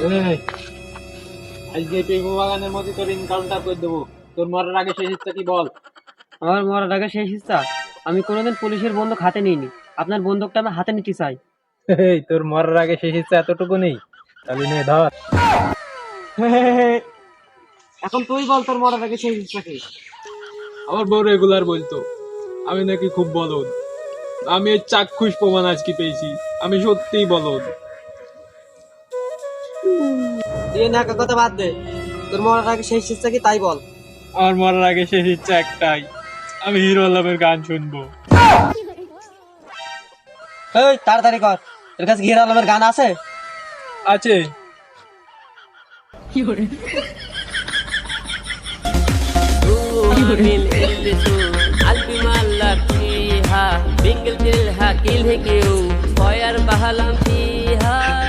এই, আজকে পেগু বাগানের মধ্যে তোর ইনকামটা করে দেবো। তোর মরার আগে শেষ ইচ্ছা কি বল? আমার মরার আগে শেষ ইচ্ছা, আমি কোনোদিন পুলিশের বন্দুক হাতে নিইনি। আপনার বন্দুকটা আমি হাতে নিতে চাই। এই, তোর মরার আগে শেষ ইচ্ছা এতটুকু নেই? তাহলে নে ধর। এখন তুই বল তোর মরার আগে শেষ ইচ্ছা কি? আমার বউ রেগুলার বলতো আমি নাকি খুব বলদ। আমি এর চাক্ষুষ প্রমাণ আজকে পেয়েছি, আমি সত্যিই বলদ। তুই না একা কথা বাদ দে, তোর মরার আগে শেষ ইচ্ছা কি তাই বল। আমার মরার আগে শেষ ইচ্ছা একটাই, আমি হিরো আলমের গান শুনবো। এই তাড়াতাড়ি কর, তোর কাছে ঘিরা আলমের গান আছে? আছে। من اللسون قلبي معلق فيها بنقل تلها كل هيك وفاير بهلم فيها